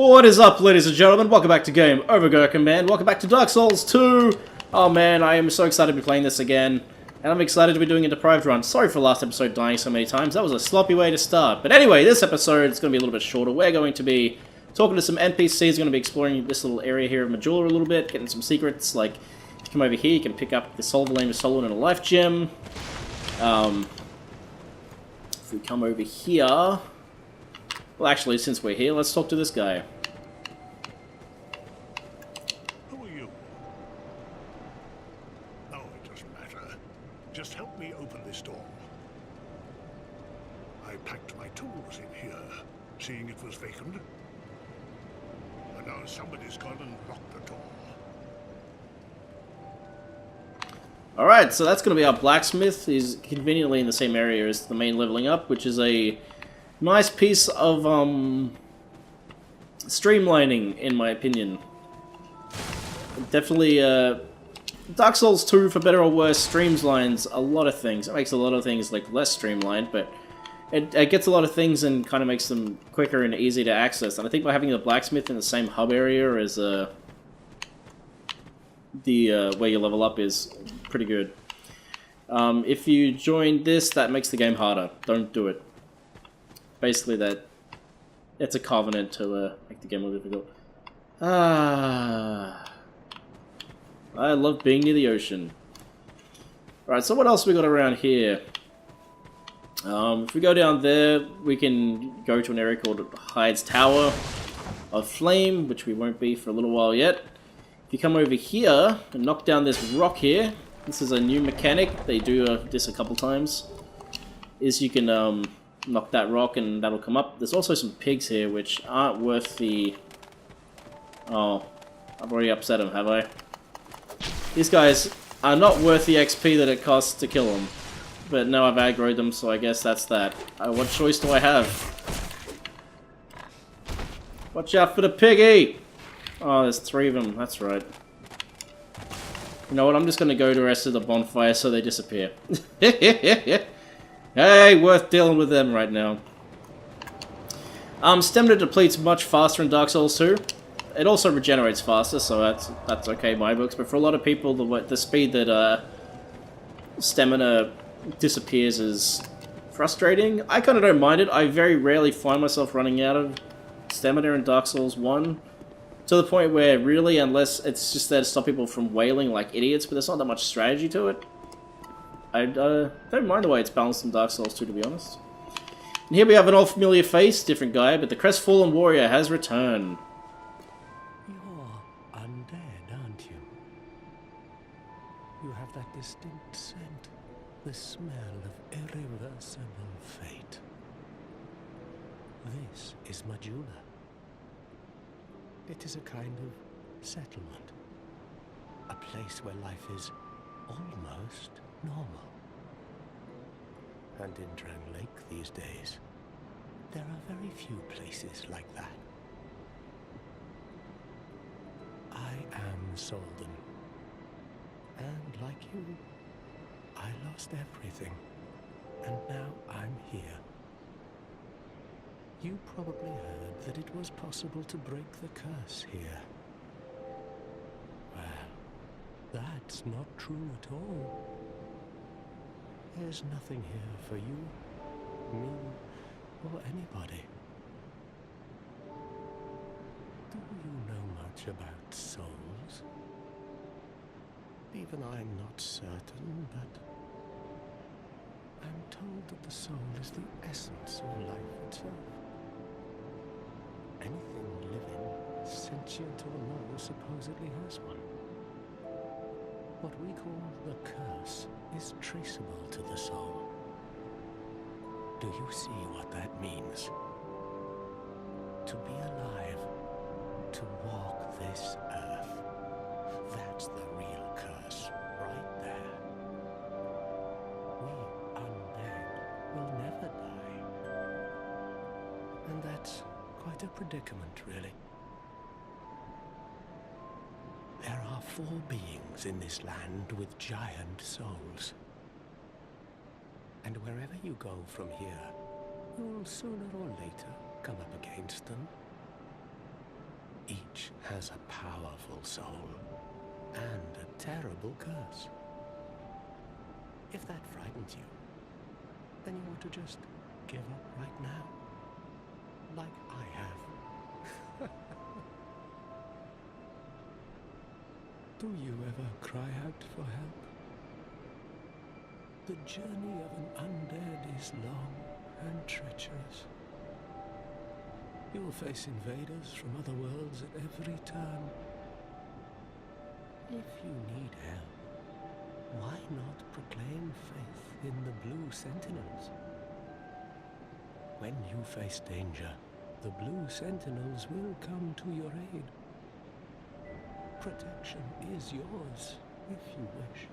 What is up, ladies and gentlemen? Welcome back to Game Over Gerkinman. Welcome back to Dark Souls 2. Oh man, I am so excited to be playing this again. And I'm excited to be doing a deprived run. Sorry for last episode dying so many times. That was a sloppy way to start. But anyway, this episode is going to be a little bit shorter. We're going to be talking to some NPCs. We're going to be exploring this little area here of Majula a little bit. Getting some secrets. Like, if you come over here, you can pick up the Soul of the Lame Soul and a Life Gem. If we come over here... Well, actually, since we're here, let's talk to this guy. Who are you? Oh, it doesn't matter. Just help me open this door. I packed my tools in here, seeing it was vacant. And now somebody's gone and locked the door. Alright, so that's going to be our blacksmith. He's conveniently in the same area as the main leveling up, which is a nice piece of streamlining, in my opinion. Definitely, Dark Souls 2, for better or worse, streamlines a lot of things. It makes a lot of things like less streamlined, but it gets a lot of things and kind of makes them quicker and easier to access. And I think by having the blacksmith in the same hub area as the where you level up is pretty good. If you join this, that makes the game harder. Don't do it. Basically, it's a covenant to make the game more difficult. I love being near the ocean. Alright, so what else we got around here? If we go down there, we can go to an area called Hyde's Tower of Flame, which we won't be for a little while yet. If you come over here and knock down this rock here, this is a new mechanic. They do this a couple times. Is you can knock that rock and that'll come up. There's also some pigs here which aren't worth the... Oh, I've already upset them, have I? These guys are not worth the XP that it costs to kill them. But now I've aggroed them, so I guess that's that. What choice do I have? Watch out for the piggy! Oh, there's 3 of them, that's right. You know what, I'm just gonna go to the rest of the bonfire so they disappear. Hey, worth dealing with them right now. Stamina depletes much faster in Dark Souls 2. It also regenerates faster, so that's okay in my books. But for a lot of people, the speed that stamina disappears is frustrating. I kind of don't mind it. I very rarely find myself running out of stamina in Dark Souls 1. To the point where, really, unless it's just there to stop people from wailing like idiots, but there's not that much strategy to it. I don't mind the way it's balanced in Dark Souls 2, to be honest. And here we have an old familiar face, different guy, but the crestfallen warrior has returned. You're undead, aren't you? You have that distinct scent, the smell of irreversible fate. This is Majula. It is a kind of settlement, a place where life is almost normal. And in Drang Lake these days, there are very few places like that. I am Solden, and like you, I lost everything, and now I'm here. You probably heard that it was possible to break the curse here. Well, that's not true at all. There's nothing here for you, me, or anybody. Do you know much about souls? Even I'm not certain, but I'm told that the soul is the essence of life itself. Anything living, sentient or no, supposedly has one. What we call the curse is traceable to the soul. Do you see what that means? To be alive, to walk this earth. That's the real curse, right there. We undead will never die. And that's quite a predicament, really. There are 4 beings in this land with giant souls. And wherever you go from here, you'll sooner or later come up against them. Each has a powerful soul and a terrible curse. If that frightens you, then you ought to just give up right now, like I have. Do you ever cry out for help? The journey of an undead is long and treacherous. You will face invaders from other worlds at every turn. If you need help, why not proclaim faith in the Blue Sentinels? When you face danger, the Blue Sentinels will come to your aid. Protection is yours, if you wish.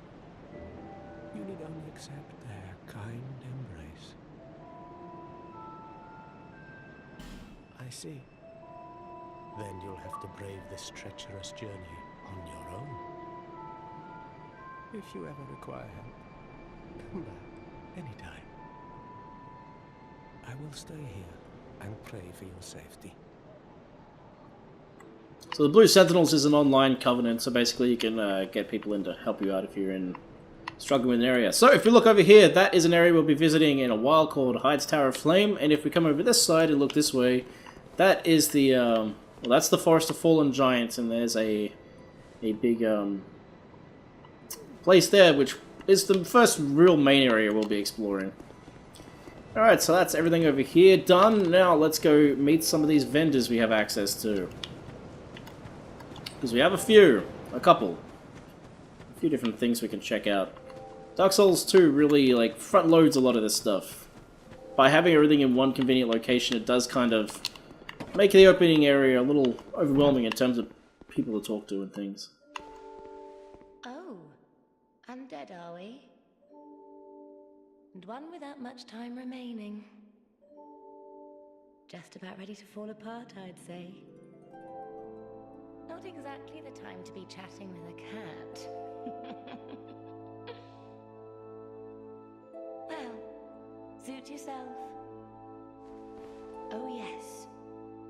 You need only accept their kind embrace. I see. Then you'll have to brave this treacherous journey on your own. If you ever require help, come back anytime. I will stay here and pray for your safety. So the Blue Sentinels is an online covenant, so basically you can get people in to help you out if you're struggling with an area. So if we look over here, that is an area we'll be visiting in a while called Hyde's Tower of Flame, and if we come over this side and look this way, that is the, well, that's the Forest of Fallen Giants, and there's a big place there, which is the first real main area we'll be exploring. Alright, so that's everything over here done. Now let's go meet some of these vendors we have access to. Because we have a few, a couple different things we can check out. Dark Souls 2 really like front loads a lot of this stuff. By having everything in one convenient location, it does kind of make the opening area a little overwhelming in terms of people to talk to and things. Oh, undead are we? And one without much time remaining. Just about ready to fall apart, I'd say. Not exactly the time to be chatting with a cat. Well, suit yourself. Oh yes,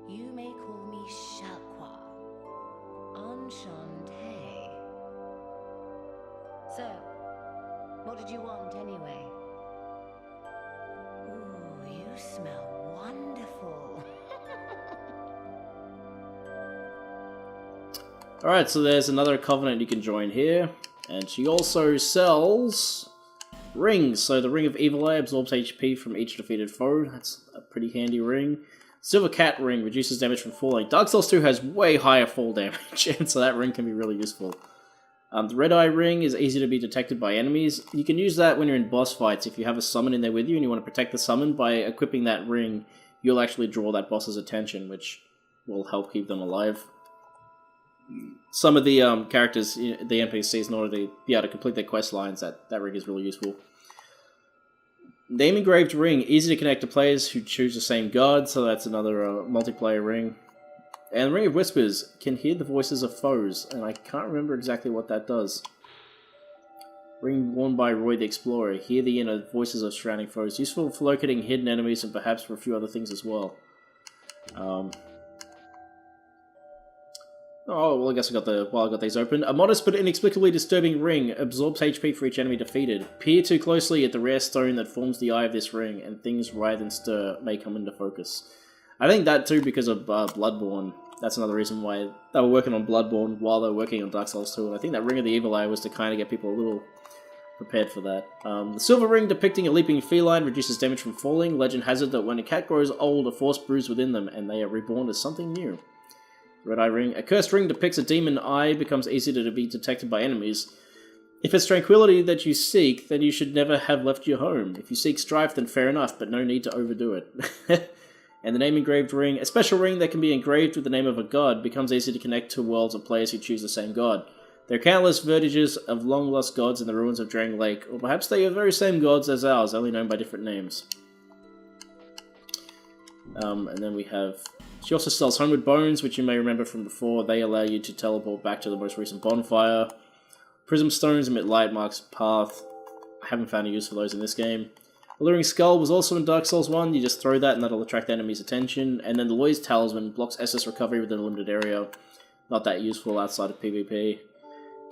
you may call me Shalqua. Enchanté. So, what did you want anyway? Ooh, you smell wonderful. Alright, so there's another covenant you can join here, and she also sells rings. So the Ring of Evil Eye absorbs HP from each defeated foe. That's a pretty handy ring. Silver Cat Ring reduces damage from falling. Dark Souls 2 has way higher fall damage, and so that ring can be really useful. The Red Eye Ring is easy to be detected by enemies. You can use that when you're in boss fights. If you have a summon in there with you and you want to protect the summon, by equipping that ring, you'll actually draw that boss's attention, which will help keep them alive. Some of the characters, the NPCs, in order to be able to complete their quest lines, that ring is really useful. Name Engraved Ring, easy to connect to players who choose the same god, so that's another multiplayer ring. And Ring of Whispers can hear the voices of foes, and I can't remember exactly what that does. Ring worn by Roy the Explorer, hear the inner voices of surrounding foes, useful for locating hidden enemies and perhaps for a few other things as well. Oh, well, I guess while I got these open. A modest but inexplicably disturbing ring absorbs HP for each enemy defeated. Peer too closely at the rare stone that forms the eye of this ring, and things writhe and stir may come into focus. I think that too because of Bloodborne. That's another reason why they were working on Bloodborne while they were working on Dark Souls 2, and I think that Ring of the Evil Eye was to kind of get people a little prepared for that. The silver ring depicting a leaping feline reduces damage from falling. Legend has it that when a cat grows old, a force brews within them, and they are reborn as something new. Red Eye Ring. A cursed ring depicts a demon eye, becomes easier to be detected by enemies. If it's tranquility that you seek, then you should never have left your home. If you seek strife, then fair enough, but no need to overdo it. And the Name Engraved Ring. A special ring that can be engraved with the name of a god, becomes easy to connect to worlds of players who choose the same god. There are countless vertiges of long-lost gods in the ruins of Drang Lake, or perhaps they are the very same gods as ours, only known by different names. And then we have... She also sells Homeward Bones, which you may remember from before. They allow you to teleport back to the most recent bonfire. Prism Stones emit light, marks path. I haven't found a use for those in this game. Alluring Skull was also in Dark Souls 1. You just throw that and that'll attract the enemy's attention. And then the Lloyd's Talisman blocks SS recovery within a limited area. Not that useful outside of PvP.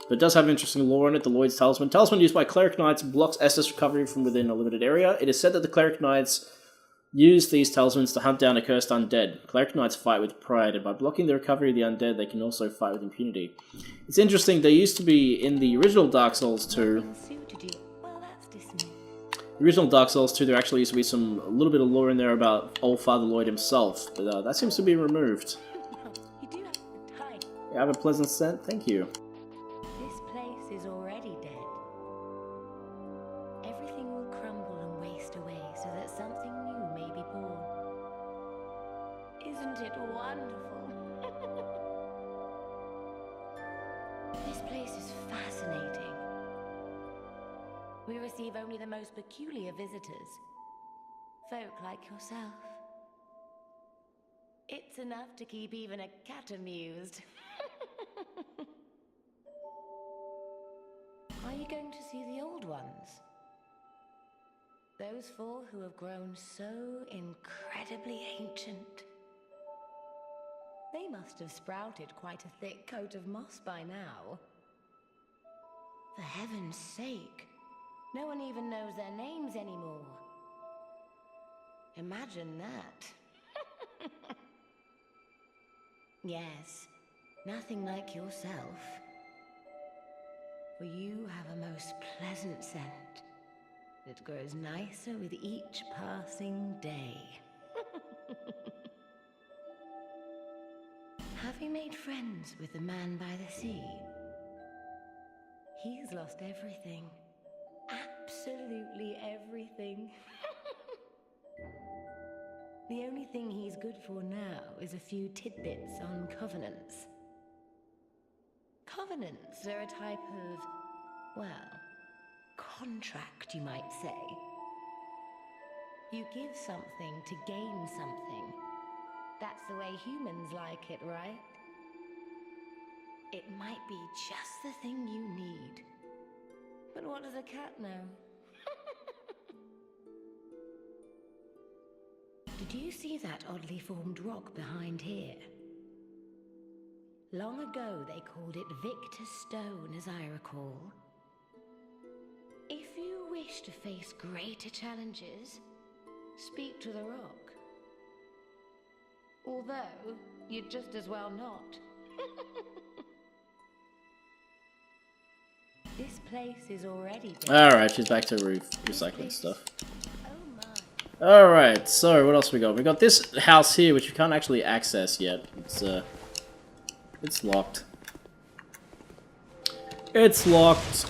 But it does have interesting lore in it, the Lloyd's Talisman. Talisman used by Cleric Knights blocks SS recovery from within a limited area. It is said that the Cleric Knights use these talismans to hunt down accursed undead. Cleric Knights fight with pride, and by blocking the recovery of the undead, they can also fight with impunity. It's interesting, they used to be in the original Dark Souls 2. Well, that's dismissed. The original Dark Souls 2, there actually used to be a little bit of lore in there about Old Father Lloyd himself, but that seems to be removed. You do have the time. You have a pleasant scent? Thank you. This place is already dead. Everything will crumble and waste away so that something new may be born. Isn't it wonderful? This place is fascinating. We receive only the most peculiar visitors. Folk like yourself. It's enough to keep even a cat amused. Are you going to see the old ones? Those four who have grown so incredibly ancient. They must have sprouted quite a thick coat of moss by now. For heaven's sake, no one even knows their names anymore. Imagine that. Yes, nothing like yourself. For you have a most pleasant scent that grows nicer with each passing day. Have you made friends with the man by the sea? He's lost everything. Absolutely everything. The only thing he's good for now is a few tidbits on covenants. Covenants are a type of, well, contract, you might say. You give something to gain something. That's the way humans like it, right? It might be just the thing you need. But what does a cat know? Did you see that oddly formed rock behind here? Long ago they called it Victor Stone, as I recall. If you wish to face greater challenges, speak to the rock. Although, you'd just as well not. This place is already dead. Alright, she's back to recycling stuff. Oh my. Alright, so what else we got? We got this house here, which we can't actually access yet. It's locked. It's locked.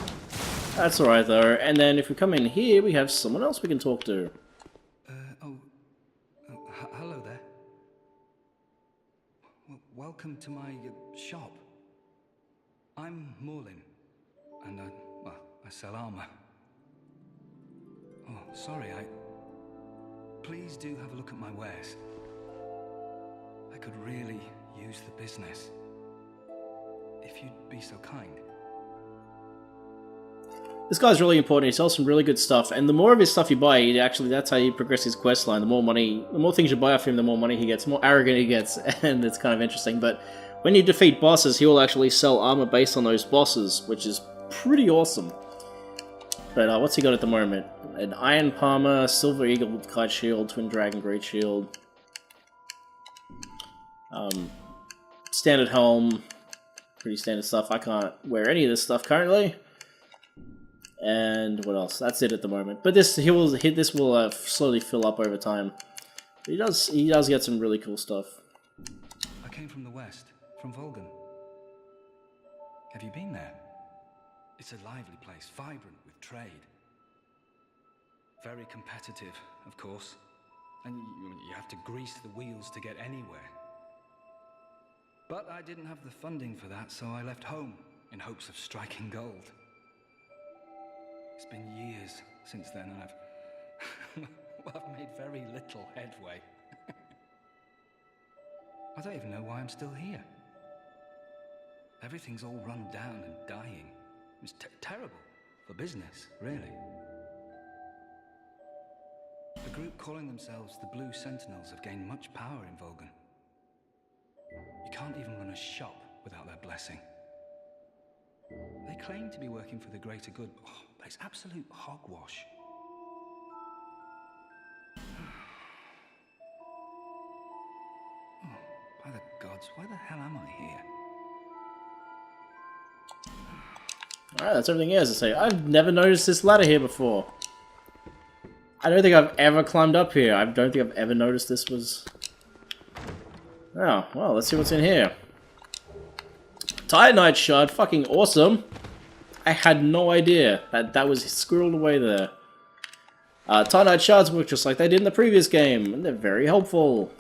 That's alright though. And then if we come in here, we have someone else we can talk to. Hello there. Welcome to my shop. I'm Morlin, and I sell armor. Oh, sorry, Please do have a look at my wares. I could really use the business. If you'd be so kind. This guy's really important. He sells some really good stuff, and the more of his stuff you buy, that's how you progress his quest line. The more things you buy off him, the more money he gets, the more arrogant he gets, and it's kind of interesting. But when you defeat bosses, he will actually sell armor based on those bosses, which is pretty awesome. But what's he got at the moment? An Iron Palmer, Silver Eagle Kite Shield, Twin Dragon Great Shield, Standard Helm, pretty standard stuff. I can't wear any of this stuff currently. And what else? That's it at the moment. But this will slowly fill up over time. But he does get some really cool stuff. I came from the west, from Volgan. Have you been there? It's a lively place, vibrant with trade. Very competitive, of course. And you have to grease the wheels to get anywhere. But I didn't have the funding for that, so I left home in hopes of striking gold. It's been years since then, and I've made very little headway. I don't even know why I'm still here. Everything's all run down and dying. It's terrible for business, really. group calling themselves the Blue Sentinels have gained much power in Vulcan. You can't even run a shop without their blessing. They claim to be working for the greater good, but it's absolute hogwash. Oh, by the gods, why the hell am I here? Alright, that's everything he has to say. I've never noticed this ladder here before. I don't think I've ever climbed up here. I don't think I've ever noticed this was... Oh, well, let's see what's in here. Titanite shard, fucking awesome. I had no idea that was squirreled away there. Titanite shards work just like they did in the previous game, and they're very helpful.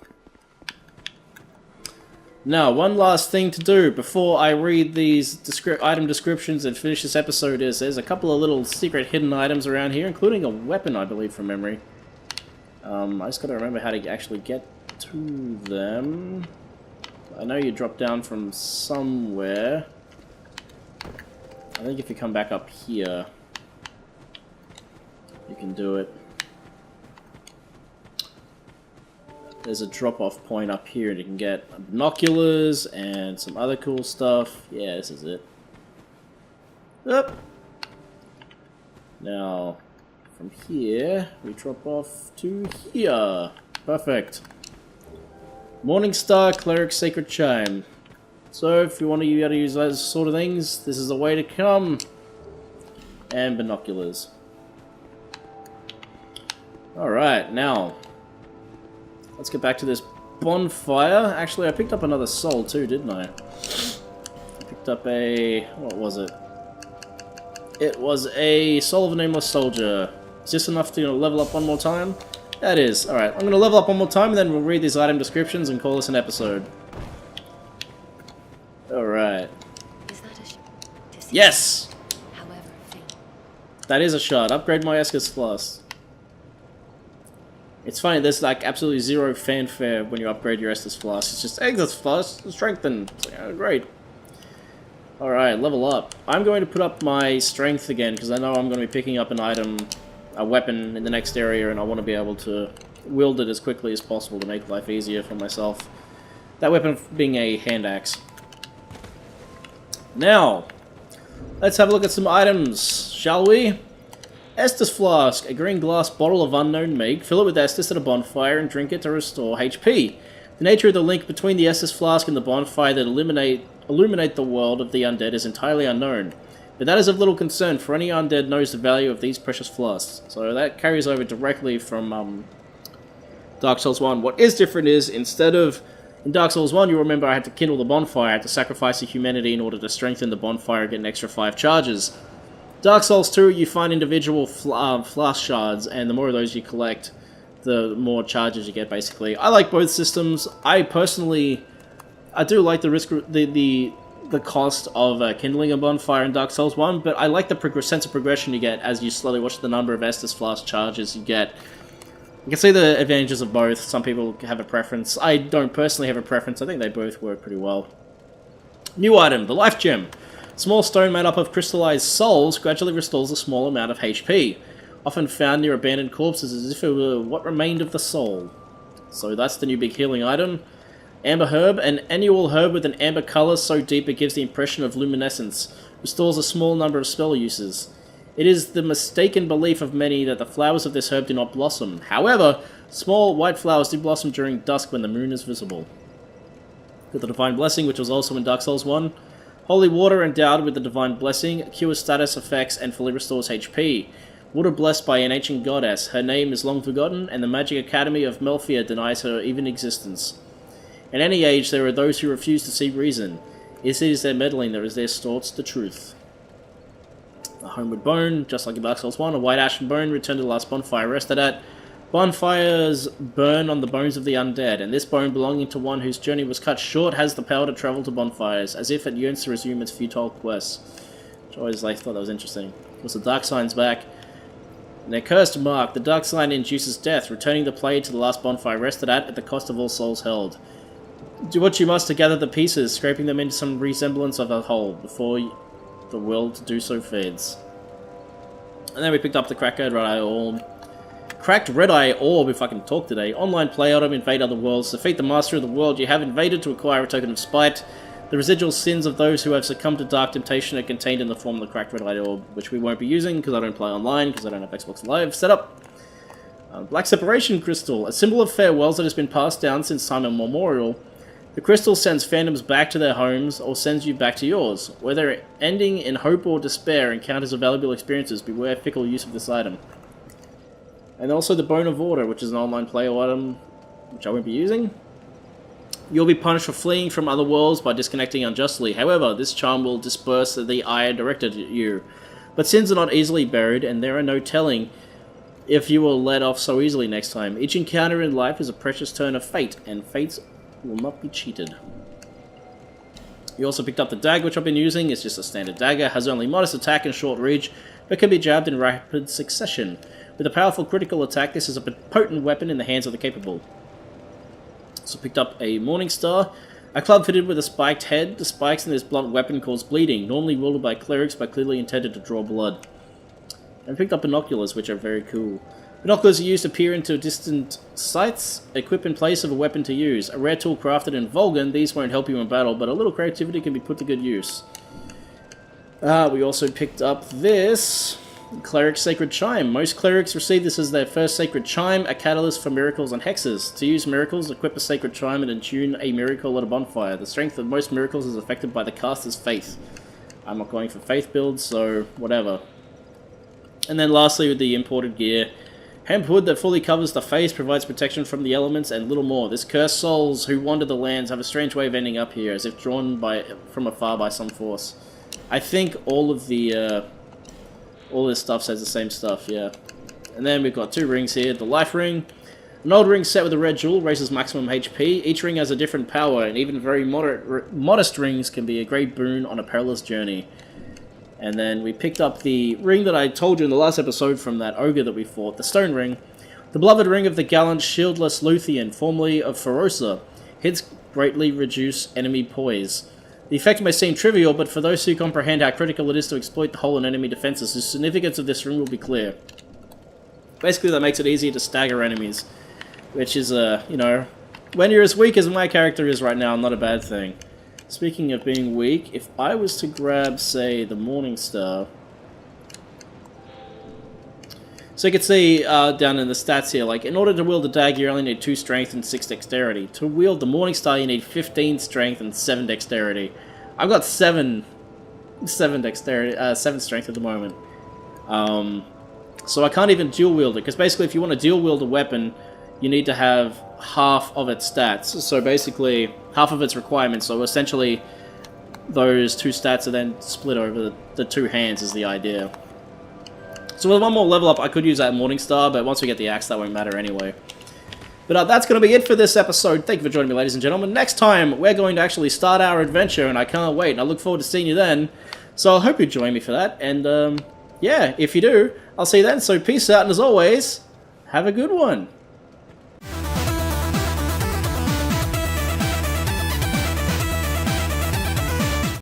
Now, one last thing to do before I read these item descriptions and finish this episode is there's a couple of little secret hidden items around here, including a weapon, I believe, from memory. I just gotta remember how to actually get to them. I know you drop down from somewhere. I think if you come back up here, you can do it. There's a drop-off point up here, and you can get binoculars and some other cool stuff. Yeah, this is it. Up. Now, from here, we drop off to here. Perfect. Morningstar Cleric Sacred Chime. So, if you want to be able to use those sort of things, this is the way to come. And binoculars. Alright, now, let's get back to this bonfire. Actually, I picked up another soul too, didn't I? I picked up a... what was it? It was a Soul of a Nameless Soldier. Is this enough to level up one more time? That is. Alright, I'm going to level up one more time and then we'll read these item descriptions and call this an episode. Alright. Is that a Yes! However faint. That is a shot. Upgrade my Estus Flask. It's funny, there's like absolutely zero fanfare when you upgrade your Estus Flask. It's just, Estus Flask, strengthen. It's like, oh, great. Alright, level up. I'm going to put up my strength again, because I know I'm going to be picking up an item, a weapon in the next area, and I want to be able to wield it as quickly as possible to make life easier for myself. That weapon being a hand axe. Now, let's have a look at some items, shall we? Estus Flask, a green glass bottle of unknown make. Fill it with Estus at a bonfire and drink it to restore HP. The nature of the link between the Estus Flask and the bonfire that illuminate the world of the undead is entirely unknown. But that is of little concern, for any undead knows the value of these precious flasks. So that carries over directly from Dark Souls 1. What is different is, instead of... in Dark Souls 1, you remember I had to kindle the bonfire, I had to sacrifice a humanity in order to strengthen the bonfire and get an extra 5 charges. Dark Souls 2, you find individual flask shards, and the more of those you collect, the more charges you get, basically. I like both systems. I personally... I do like the risk, the cost of kindling a bonfire in Dark Souls 1, but I like the sense of progression you get as you slowly watch the number of Estus Flask charges you get. You can see the advantages of both. Some people have a preference. I don't personally have a preference. I think they both work pretty well. New item, the Life Gem. Small stone made up of crystallized souls gradually restores a small amount of HP. Often found near abandoned corpses as if it were what remained of the soul. So that's the new big healing item. Amber Herb, an annual herb with an amber colour so deep it gives the impression of luminescence. Restores a small number of spell uses. It is the mistaken belief of many that the flowers of this herb do not blossom. However, small white flowers do blossom during dusk when the moon is visible. Got the Divine Blessing, which was also in Dark Souls 1. Holy Water endowed with the Divine Blessing, cures status effects and fully restores HP. Water blessed by an ancient goddess. Her name is long forgotten, and the Magic Academy of Melfia denies her even existence. At any age, there are those who refuse to see reason. It is their meddling that is their distorts the truth. A Homeward Bone, just like in Dark Souls 1, a white ashen bone returned to the last bonfire rested at. Bonfires burn on the bones of the undead, and this bone belonging to one whose journey was cut short has the power to travel to bonfires, as if it yearns to resume its futile quests. Which I always thought that was interesting. Of course, the Dark Sign's back. And their cursed mark, the Dark Sign induces death, returning the player to the last bonfire rested at the cost of all souls held. Do what you must to gather the pieces, scraping them into some resemblance of a whole, before the will to do so fades. And then we picked up the Crackhead Eye Orb. Cracked Red Eye Orb, if I can talk today. Online play item, invade other worlds. Defeat the master of the world you have invaded to acquire a token of spite. The residual sins of those who have succumbed to dark temptation are contained in the form of the Cracked Red Eye Orb, which we won't be using because I don't play online, because I don't have Xbox Live set up. Black Separation Crystal, a symbol of farewells that has been passed down since time immemorial. The crystal sends fandoms back to their homes, or sends you back to yours. Whether ending in hope or despair encounters a valuable experiences, beware fickle use of this item. And also the Bone of Order, which is an online play item, which I won't be using. You'll be punished for fleeing from other worlds by disconnecting unjustly. However, this charm will disperse the ire directed at you. But sins are not easily buried, and there are no telling if you will let off so easily next time. Each encounter in life is a precious turn of fate, and fates will not be cheated. You also picked up the dagger, which I've been using. It's just a standard dagger, has only modest attack and short reach, but can be jabbed in rapid succession. With a powerful critical attack, this is a potent weapon in the hands of the capable. Also picked up a Morning Star, a club fitted with a spiked head. The spikes in this blunt weapon cause bleeding, normally wielded by clerics but clearly intended to draw blood. And picked up binoculars, which are very cool. Binoculars are used to peer into distant sights, equipped in place of a weapon to use. A rare tool crafted in Vulgan, these won't help you in battle, but a little creativity can be put to good use. We also picked up this Cleric Sacred Chime. Most clerics receive this as their first sacred chime, a catalyst for miracles and hexes. To use miracles, equip a sacred chime and attune a miracle at a bonfire. The strength of most miracles is affected by the caster's faith. I'm not going for faith builds, so whatever. And then lastly, with the imported gear, hemp hood that fully covers the face, provides protection from the elements, and little more. This cursed souls who wander the lands have a strange way of ending up here, as if drawn from afar by some force. I think all of the all this stuff says the same stuff, yeah. And then we've got two rings here. The life ring, an old ring set with a red jewel, raises maximum HP. Each ring has a different power, and even very modest rings can be a great boon on a perilous journey. And then we picked up the ring that I told you in the last episode from that ogre that we fought, the stone ring. The beloved ring of the gallant shieldless Luthian, formerly of Ferosa. Hits greatly reduce enemy poise. The effect may seem trivial, but for those who comprehend how critical it is to exploit the hole in enemy defenses, the significance of this ring will be clear. Basically, that makes it easier to stagger enemies, which is, you know, when you're as weak as my character is right now, not a bad thing. Speaking of being weak, if I was to grab, say, the Morning Star... So you can see down in the stats here, like, in order to wield the dagger, you only need 2 strength and 6 dexterity. To wield the Morning Star, you need 15 strength and 7 dexterity. I've got 7 dexterity, 7 strength at the moment. So I can't even dual wield it, because basically if you want to dual wield a weapon, you need to have half of its stats. So basically, half of its requirements. So essentially, those 2 stats are then split over the 2 hands is the idea. So with one more level up, I could use that Morning Star, but once we get the axe, that won't matter anyway. But that's going to be it for this episode. Thank you for joining me, ladies and gentlemen. Next time, we're going to actually start our adventure, and I can't wait. And I look forward to seeing you then. So I hope you join me for that. And yeah, if you do, I'll see you then. So peace out, and as always, have a good one.